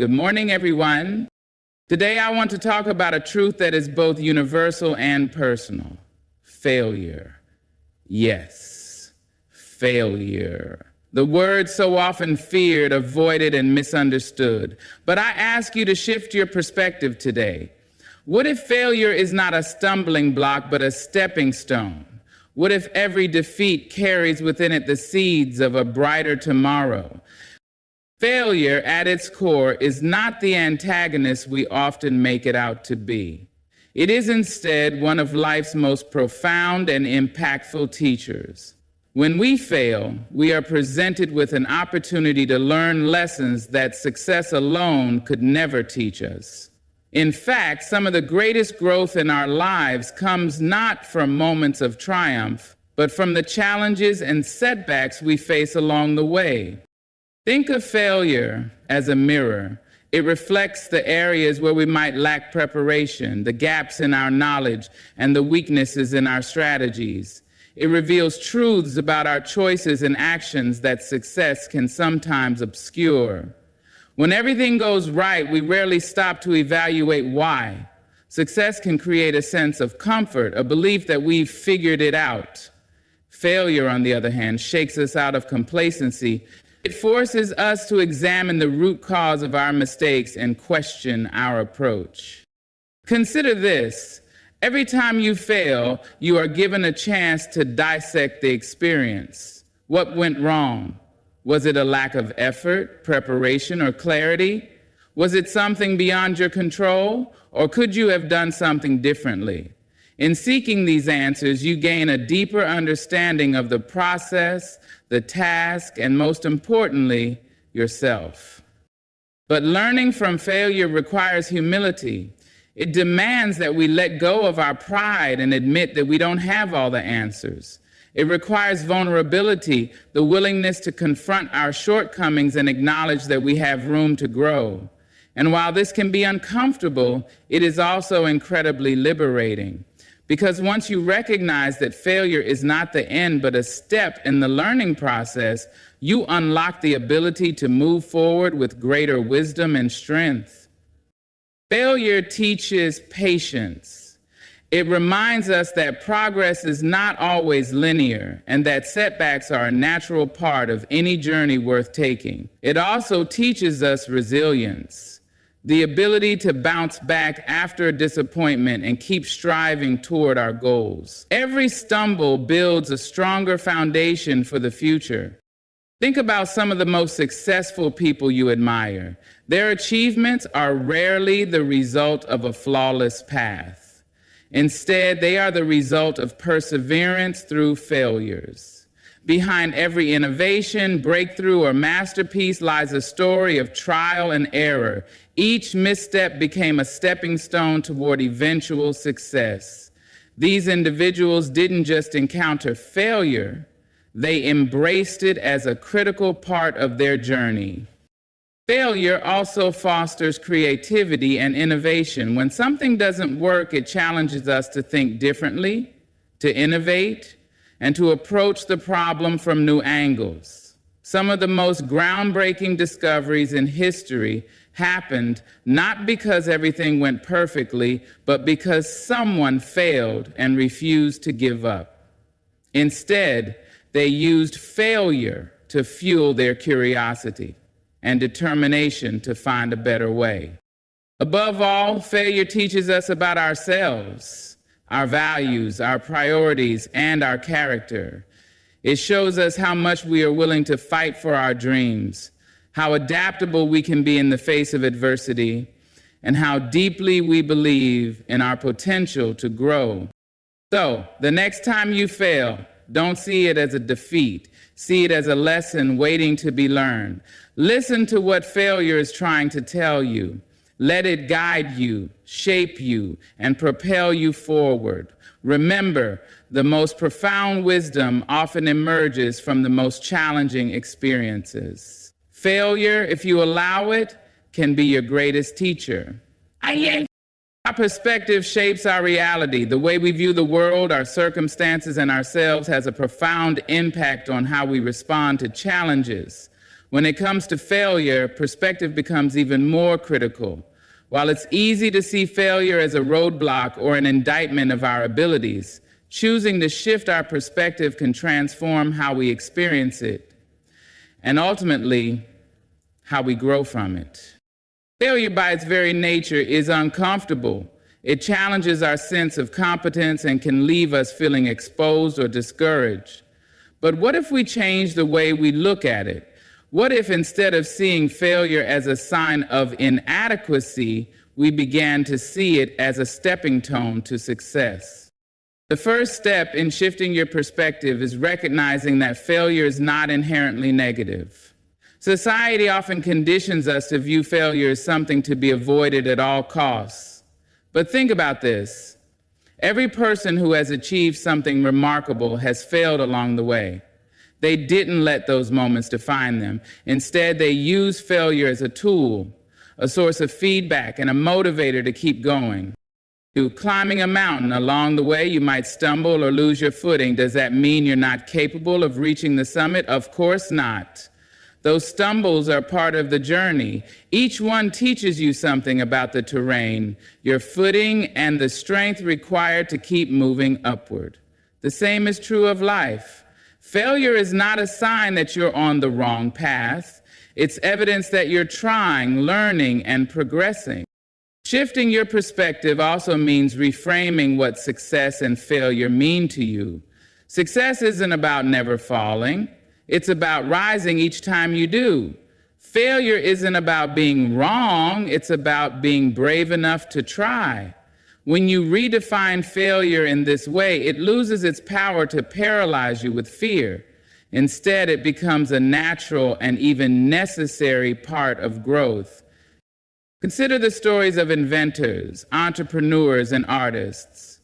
Good morning, everyone. Today I want to talk about a truth that is both universal and personal. Failure. Yes, failure. The word so often feared, avoided, and misunderstood. But I ask you to shift your perspective today. What if failure is not a stumbling block, but a stepping stone? What if every defeat carries within it the seeds of a brighter tomorrow? Failure, at its core, is not the antagonist we often make it out to be. It is instead one of life's most profound and impactful teachers. When we fail, we are presented with an opportunity to learn lessons that success alone could never teach us. In fact, some of the greatest growth in our lives comes not from moments of triumph, but from the challenges and setbacks we face along the way. Think of failure as a mirror. It reflects the areas where we might lack preparation, the gaps in our knowledge, and the weaknesses in our strategies. It reveals truths about our choices and actions that success can sometimes obscure. When everything goes right, we rarely stop to evaluate why. Success can create a sense of comfort, a belief that we've figured it out. Failure, on the other hand, shakes us out of complacency. It forces us to examine the root cause of our mistakes and question our approach. Consider this. Every time you fail, you are given a chance to dissect the experience. What went wrong? Was it a lack of effort, preparation, or clarity? Was it something beyond your control? Or could you have done something differently? In seeking these answers, you gain a deeper understanding of the process, the task, and most importantly, yourself. But learning from failure requires humility. It demands that we let go of our pride and admit that we don't have all the answers. It requires vulnerability, the willingness to confront our shortcomings and acknowledge that we have room to grow. And while this can be uncomfortable, it is also incredibly liberating. Because once you recognize that failure is not the end, but a step in the learning process, you unlock the ability to move forward with greater wisdom and strength. Failure teaches patience. It reminds us that progress is not always linear and that setbacks are a natural part of any journey worth taking. It also teaches us resilience. The ability to bounce back after a disappointment and keep striving toward our goals. Every stumble builds a stronger foundation for the future. Think about some of the most successful people you admire. Their achievements are rarely the result of a flawless path. Instead, they are the result of perseverance through failures. Behind every innovation, breakthrough, or masterpiece lies a story of trial and error. Each misstep became a stepping stone toward eventual success. These individuals didn't just encounter failure, they embraced it as a critical part of their journey. Failure also fosters creativity and innovation. When something doesn't work, it challenges us to think differently, to innovate, and to approach the problem from new angles. Some of the most groundbreaking discoveries in history happened not because everything went perfectly, but because someone failed and refused to give up. Instead, they used failure to fuel their curiosity and determination to find a better way. Above all, failure teaches us about ourselves, our values, our priorities, and our character. It shows us how much we are willing to fight for our dreams, how adaptable we can be in the face of adversity, and how deeply we believe in our potential to grow. So, the next time you fail, don't see it as a defeat. See it as a lesson waiting to be learned. Listen to what failure is trying to tell you. Let it guide you, shape you, and propel you forward. Remember, the most profound wisdom often emerges from the most challenging experiences. Failure, if you allow it, can be your greatest teacher. Our perspective shapes our reality. The way we view the world, our circumstances, and ourselves has a profound impact on how we respond to challenges. When it comes to failure, perspective becomes even more critical. While it's easy to see failure as a roadblock or an indictment of our abilities, choosing to shift our perspective can transform how we experience it and ultimately how we grow from it. Failure by its very nature is uncomfortable. It challenges our sense of competence and can leave us feeling exposed or discouraged. But what if we change the way we look at it? What if instead of seeing failure as a sign of inadequacy, we began to see it as a stepping stone to success? The first step in shifting your perspective is recognizing that failure is not inherently negative. Society often conditions us to view failure as something to be avoided at all costs. But think about this. Every person who has achieved something remarkable has failed along the way. They didn't let those moments define them. Instead, they used failure as a tool, a source of feedback, and a motivator to keep going. Through climbing a mountain, along the way, you might stumble or lose your footing. Does that mean you're not capable of reaching the summit? Of course not. Those stumbles are part of the journey. Each one teaches you something about the terrain, your footing, and the strength required to keep moving upward. The same is true of life. Failure is not a sign that you're on the wrong path. It's evidence that you're trying, learning, and progressing. Shifting your perspective also means reframing what success and failure mean to you. Success isn't about never falling. It's about rising each time you do. Failure isn't about being wrong. It's about being brave enough to try. When you redefine failure in this way, it loses its power to paralyze you with fear. Instead, it becomes a natural and even necessary part of growth. Consider the stories of inventors, entrepreneurs, and artists.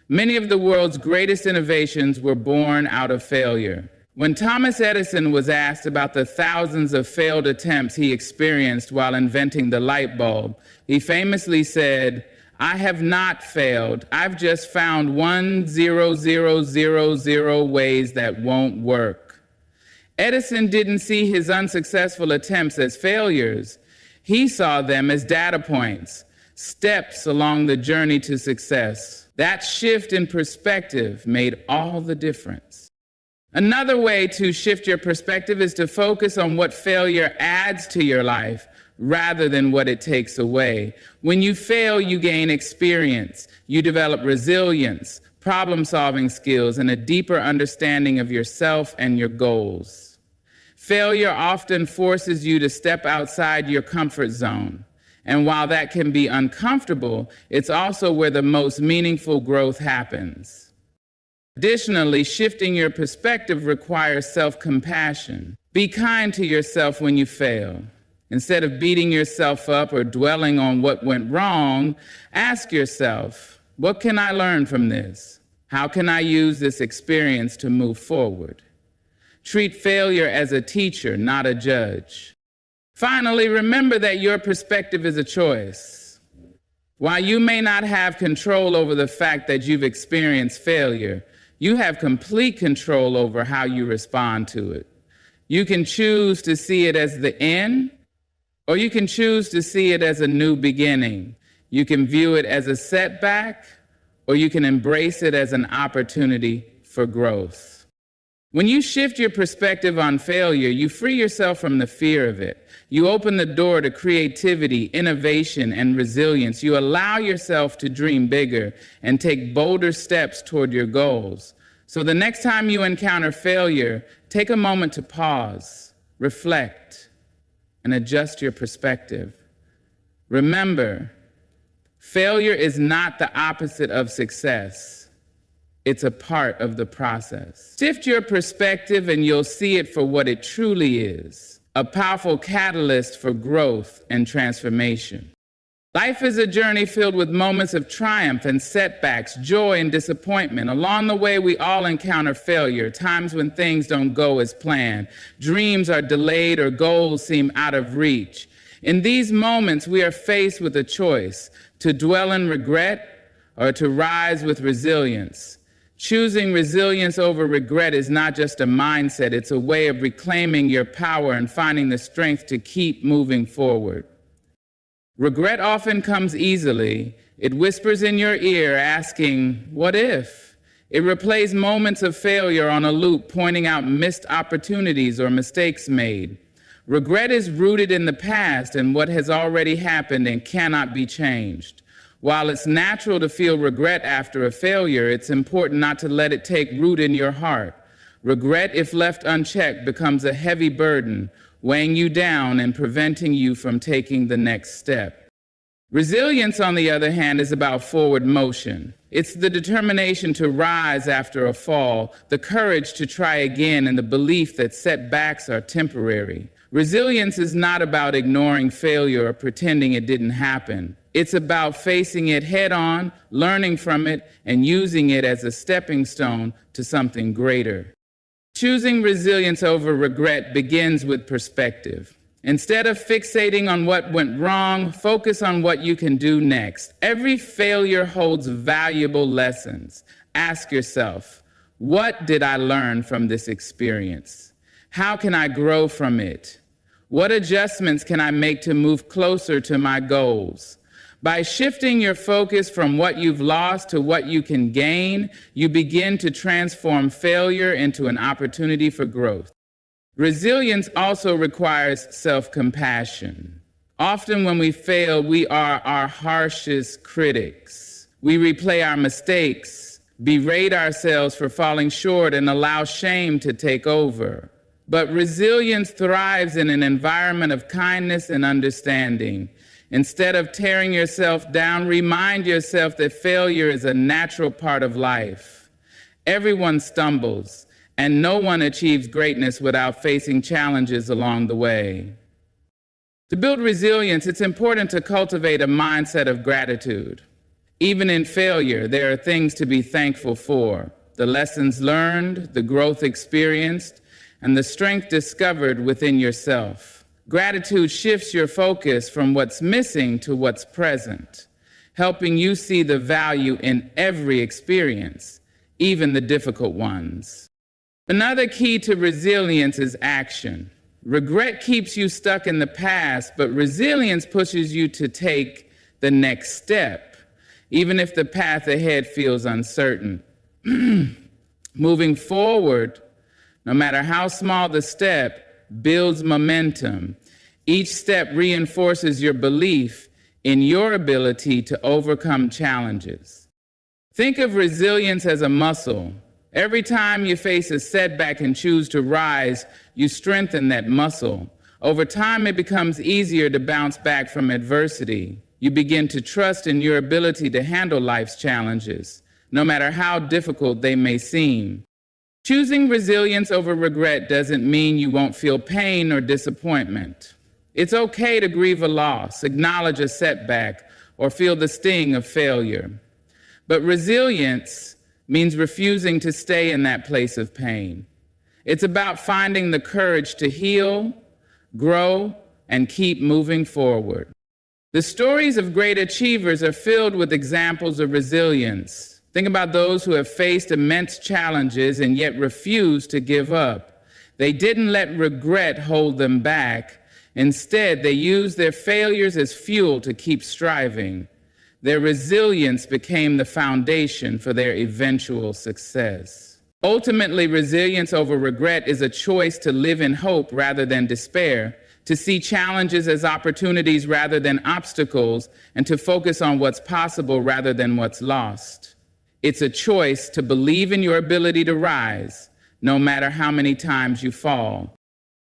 Many of the world's greatest innovations were born out of failure. When Thomas Edison was asked about the thousands of failed attempts he experienced while inventing the light bulb, he famously said, "I have not failed. I've just found 1,000,000 ways that won't work." Edison didn't see his unsuccessful attempts as failures. He saw them as data points, steps along the journey to success. That shift in perspective made all the difference. Another way to shift your perspective is to focus on what failure adds to your life rather than what it takes away. When you fail, you gain experience. You develop resilience, problem-solving skills, and a deeper understanding of yourself and your goals. Failure often forces you to step outside your comfort zone. And while that can be uncomfortable, it's also where the most meaningful growth happens. Additionally, shifting your perspective requires self-compassion. Be kind to yourself when you fail. Instead of beating yourself up or dwelling on what went wrong, ask yourself, what can I learn from this? How can I use this experience to move forward? Treat failure as a teacher, not a judge. Finally, remember that your perspective is a choice. While you may not have control over the fact that you've experienced failure, you have complete control over how you respond to it. You can choose to see it as the end, or you can choose to see it as a new beginning. You can view it as a setback, or you can embrace it as an opportunity for growth. When you shift your perspective on failure, you free yourself from the fear of it. You open the door to creativity, innovation, and resilience. You allow yourself to dream bigger and take bolder steps toward your goals. So the next time you encounter failure, take a moment to pause, reflect, and adjust your perspective. Remember, failure is not the opposite of success. It's a part of the process. Shift your perspective and you'll see it for what it truly is, a powerful catalyst for growth and transformation. Life is a journey filled with moments of triumph and setbacks, joy and disappointment. Along the way, we all encounter failure, times when things don't go as planned, dreams are delayed or goals seem out of reach. In these moments, we are faced with a choice: to dwell in regret or to rise with resilience. Choosing resilience over regret is not just a mindset, it's a way of reclaiming your power and finding the strength to keep moving forward. Regret often comes easily. It whispers in your ear asking, "What if?" It replays moments of failure on a loop, pointing out missed opportunities or mistakes made. Regret is rooted in the past and what has already happened and cannot be changed. While it's natural to feel regret after a failure, it's important not to let it take root in your heart. Regret, if left unchecked, becomes a heavy burden, weighing you down and preventing you from taking the next step. Resilience, on the other hand, is about forward motion. It's the determination to rise after a fall, the courage to try again, and the belief that setbacks are temporary. Resilience is not about ignoring failure or pretending it didn't happen. It's about facing it head on, learning from it, and using it as a stepping stone to something greater. Choosing resilience over regret begins with perspective. Instead of fixating on what went wrong, focus on what you can do next. Every failure holds valuable lessons. Ask yourself, what did I learn from this experience? How can I grow from it? What adjustments can I make to move closer to my goals? By shifting your focus from what you've lost to what you can gain, you begin to transform failure into an opportunity for growth. Resilience also requires self-compassion. Often when we fail, we are our harshest critics. We replay our mistakes, berate ourselves for falling short, and allow shame to take over. But resilience thrives in an environment of kindness and understanding. Instead of tearing yourself down, remind yourself that failure is a natural part of life. Everyone stumbles, and no one achieves greatness without facing challenges along the way. To build resilience, it's important to cultivate a mindset of gratitude. Even in failure, there are things to be thankful for: the lessons learned, the growth experienced, and the strength discovered within yourself. Gratitude shifts your focus from what's missing to what's present, helping you see the value in every experience, even the difficult ones. Another key to resilience is action. Regret keeps you stuck in the past, but resilience pushes you to take the next step, even if the path ahead feels uncertain. Moving forward, no matter how small the step, builds momentum. Each step reinforces your belief in your ability to overcome challenges. Think of resilience as a muscle. Every time you face a setback and choose to rise, you strengthen that muscle. Over time, it becomes easier to bounce back from adversity. You begin to trust in your ability to handle life's challenges, no matter how difficult they may seem. Choosing resilience over regret doesn't mean you won't feel pain or disappointment. It's okay to grieve a loss, acknowledge a setback, or feel the sting of failure. But resilience means refusing to stay in that place of pain. It's about finding the courage to heal, grow, and keep moving forward. The stories of great achievers are filled with examples of resilience. Think about those who have faced immense challenges and yet refused to give up. They didn't let regret hold them back. Instead, they used their failures as fuel to keep striving. Their resilience became the foundation for their eventual success. Ultimately, resilience over regret is a choice to live in hope rather than despair, to see challenges as opportunities rather than obstacles, and to focus on what's possible rather than what's lost. It's a choice to believe in your ability to rise, no matter how many times you fall.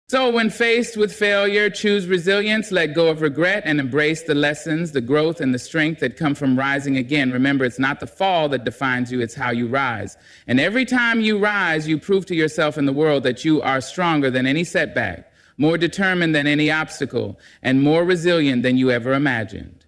So when faced with failure, choose resilience, let go of regret, and embrace the lessons, the growth, and the strength that come from rising again. Remember, it's not the fall that defines you, it's how you rise. And every time you rise, you prove to yourself and the world that you are stronger than any setback, more determined than any obstacle, and more resilient than you ever imagined.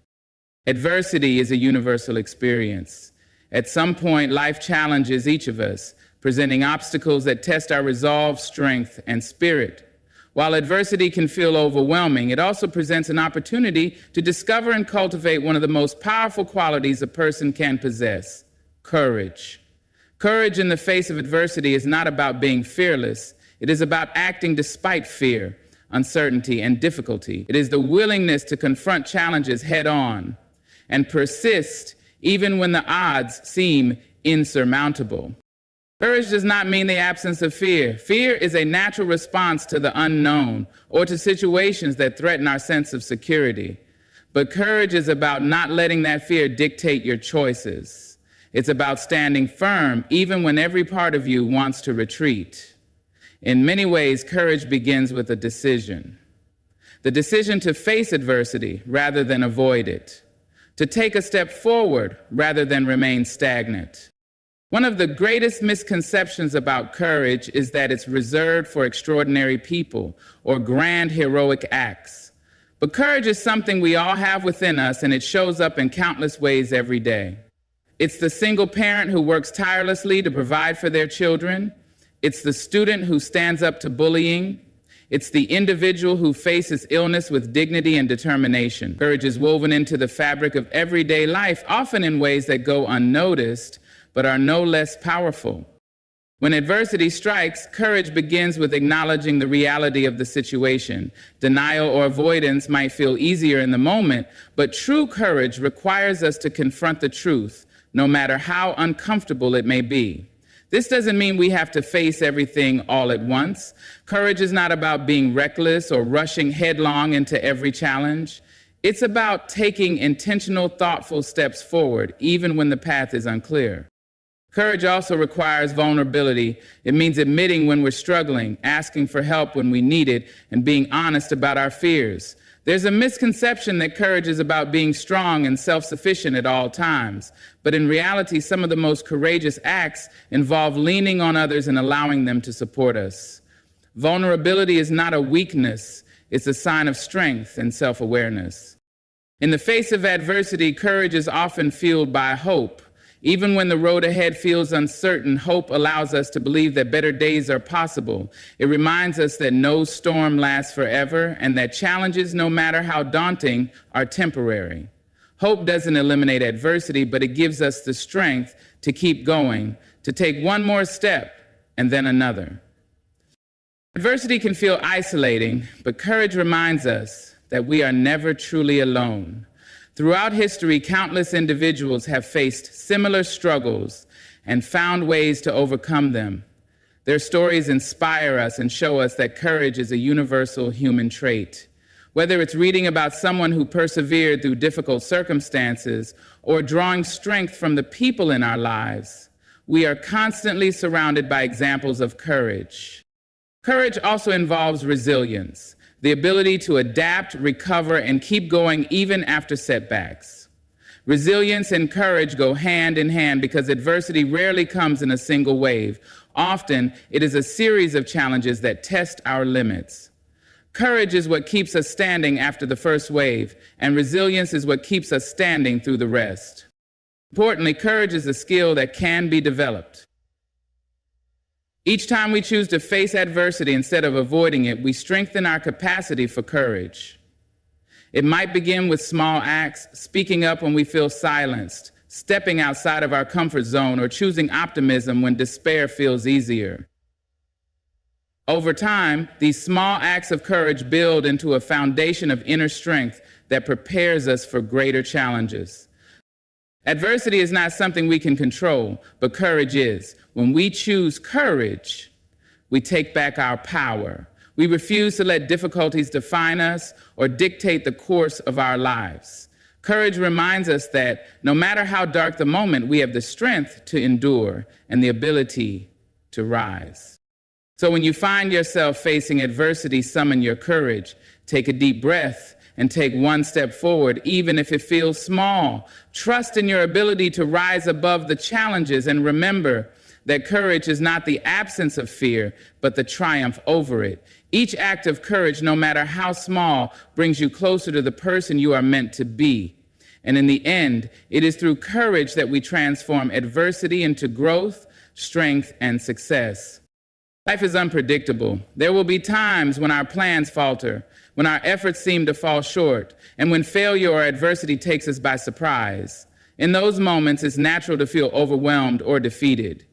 Adversity is a universal experience. At some point, life challenges each of us, presenting obstacles that test our resolve, strength, and spirit. While adversity can feel overwhelming, it also presents an opportunity to discover and cultivate one of the most powerful qualities a person can possess: courage. Courage in the face of adversity is not about being fearless. It is about acting despite fear, uncertainty, and difficulty. It is the willingness to confront challenges head on and persist even when the odds seem insurmountable. Courage does not mean the absence of fear. Fear is a natural response to the unknown or to situations that threaten our sense of security. But courage is about not letting that fear dictate your choices. It's about standing firm even when every part of you wants to retreat. In many ways, courage begins with a decision. The decision to face adversity rather than avoid it. To take a step forward rather than remain stagnant. One of the greatest misconceptions about courage is that it's reserved for extraordinary people or grand heroic acts. But courage is something we all have within us, and it shows up in countless ways every day. It's the single parent who works tirelessly to provide for their children. It's the student who stands up to bullying. It's the individual who faces illness with dignity and determination. Courage is woven into the fabric of everyday life, often in ways that go unnoticed, but are no less powerful. When adversity strikes, courage begins with acknowledging the reality of the situation. Denial or avoidance might feel easier in the moment, but true courage requires us to confront the truth, no matter how uncomfortable it may be. This doesn't mean we have to face everything all at once. Courage is not about being reckless or rushing headlong into every challenge. It's about taking intentional, thoughtful steps forward, even when the path is unclear. Courage also requires vulnerability. It means admitting when we're struggling, asking for help when we need it, and being honest about our fears. There's a misconception that courage is about being strong and self-sufficient at all times. But in reality, some of the most courageous acts involve leaning on others and allowing them to support us. Vulnerability is not a weakness. It's a sign of strength and self-awareness. In the face of adversity, courage is often fueled by hope. Even when the road ahead feels uncertain, hope allows us to believe that better days are possible. It reminds us that no storm lasts forever and that challenges, no matter how daunting, are temporary. Hope doesn't eliminate adversity, but it gives us the strength to keep going, to take one more step and then another. Adversity can feel isolating, but courage reminds us that we are never truly alone. Throughout history, countless individuals have faced similar struggles and found ways to overcome them. Their stories inspire us and show us that courage is a universal human trait. Whether it's reading about someone who persevered through difficult circumstances or drawing strength from the people in our lives, we are constantly surrounded by examples of courage. Courage also involves resilience. The ability to adapt, recover, and keep going even after setbacks. Resilience and courage go hand in hand because adversity rarely comes in a single wave. Often, it is a series of challenges that test our limits. Courage is what keeps us standing after the first wave, and resilience is what keeps us standing through the rest. Importantly, courage is a skill that can be developed. Each time we choose to face adversity instead of avoiding it, we strengthen our capacity for courage. It might begin with small acts, speaking up when we feel silenced, stepping outside of our comfort zone, or choosing optimism when despair feels easier. Over time, these small acts of courage build into a foundation of inner strength that prepares us for greater challenges. Adversity is not something we can control, but courage is. When we choose courage, we take back our power. We refuse to let difficulties define us or dictate the course of our lives. Courage reminds us that no matter how dark the moment, we have the strength to endure and the ability to rise. So when you find yourself facing adversity, summon your courage. Take a deep breath and take one step forward, even if it feels small. Trust in your ability to rise above the challenges, and remember that courage is not the absence of fear, but the triumph over it. Each act of courage, no matter how small, brings you closer to the person you are meant to be. And in the end, it is through courage that we transform adversity into growth, strength, and success. Life is unpredictable. There will be times when our plans falter, when our efforts seem to fall short, and when failure or adversity takes us by surprise. In those moments, it's natural to feel overwhelmed or defeated.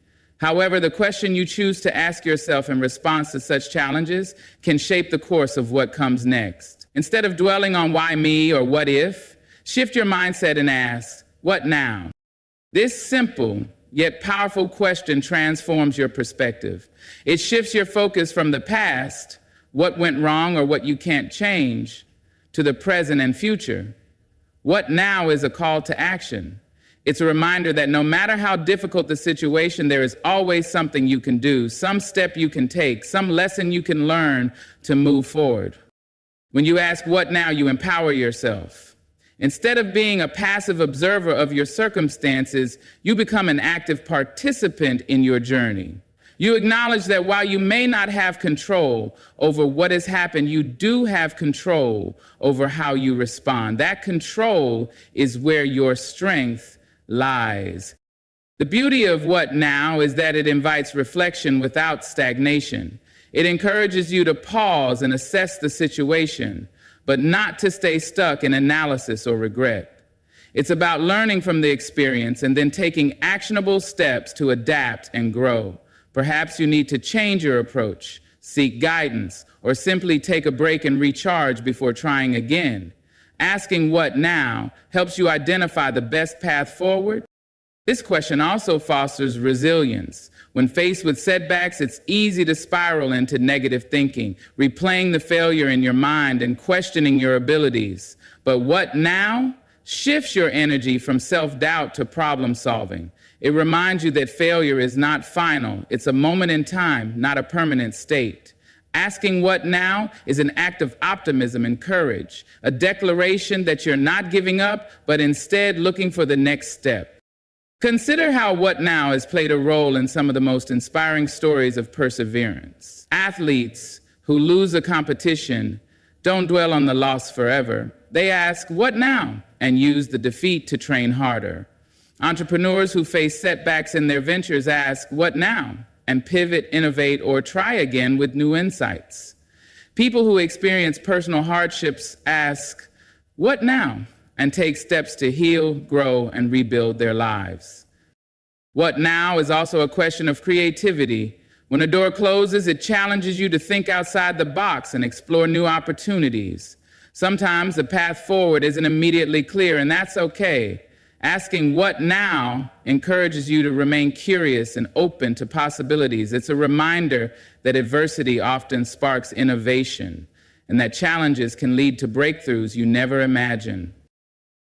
However, the question you choose to ask yourself in response to such challenges can shape the course of what comes next. Instead of dwelling on why me or what if, shift your mindset and ask, what now? This simple yet powerful question transforms your perspective. It shifts your focus from the past, what went wrong or what you can't change, to the present and future. What now is a call to action. It's a reminder that no matter how difficult the situation, there is always something you can do, some step you can take, some lesson you can learn to move forward. When you ask what now, you empower yourself. Instead of being a passive observer of your circumstances, you become an active participant in your journey. You acknowledge that while you may not have control over what has happened, you do have control over how you respond. That control is where your strength lies. The beauty of what now is that it invites reflection without stagnation. It encourages you to pause and assess the situation, but not to stay stuck in analysis or regret. It's about learning from the experience and then taking actionable steps to adapt and grow. Perhaps you need to change your approach, seek guidance, or simply take a break and recharge before trying again. Asking what now helps you identify the best path forward. This question also fosters resilience. When faced with setbacks, it's easy to spiral into negative thinking, replaying the failure in your mind and questioning your abilities. But what now shifts your energy from self-doubt to problem solving. It reminds you that failure is not final. It's a moment in time, not a permanent state. Asking what now is an act of optimism and courage, a declaration that you're not giving up, but instead looking for the next step. Consider how what now has played a role in some of the most inspiring stories of perseverance. Athletes who lose a competition don't dwell on the loss forever. They ask, what now? And use the defeat to train harder. Entrepreneurs who face setbacks in their ventures ask, what now? And pivot, innovate, or try again with new insights. People who experience personal hardships ask, what now? And take steps to heal, grow, and rebuild their lives. What now is also a question of creativity. When a door closes, it challenges you to think outside the box and explore new opportunities. Sometimes the path forward isn't immediately clear, and that's okay. Asking what now encourages you to remain curious and open to possibilities. It's a reminder that adversity often sparks innovation and that challenges can lead to breakthroughs you never imagined.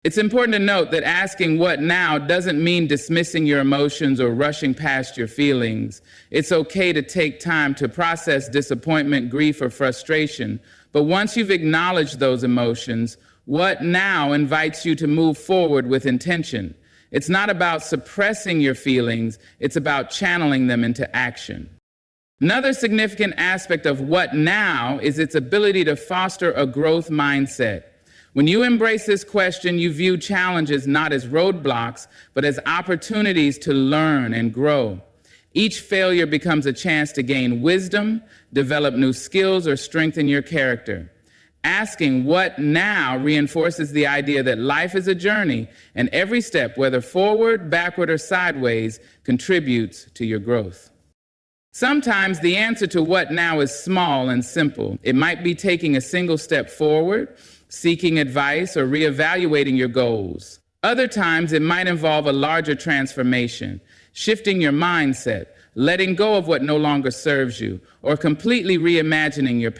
It's important to note that asking what now doesn't mean dismissing your emotions or rushing past your feelings. It's okay to take time to process disappointment, grief, or frustration. But once you've acknowledged those emotions, what now invites you to move forward with intention. It's not about suppressing your feelings, it's about channeling them into action. Another significant aspect of what now is its ability to foster a growth mindset. When you embrace this question, you view challenges not as roadblocks, but as opportunities to learn and grow. Each failure becomes a chance to gain wisdom, develop new skills, or strengthen your character. Asking what now reinforces the idea that life is a journey, and every step, whether forward, backward, or sideways, contributes to your growth. Sometimes the answer to what now is small and simple. It might be taking a single step forward, seeking advice, or reevaluating your goals. Other times it might involve a larger transformation, shifting your mindset, letting go of what no longer serves you, or completely reimagining your path.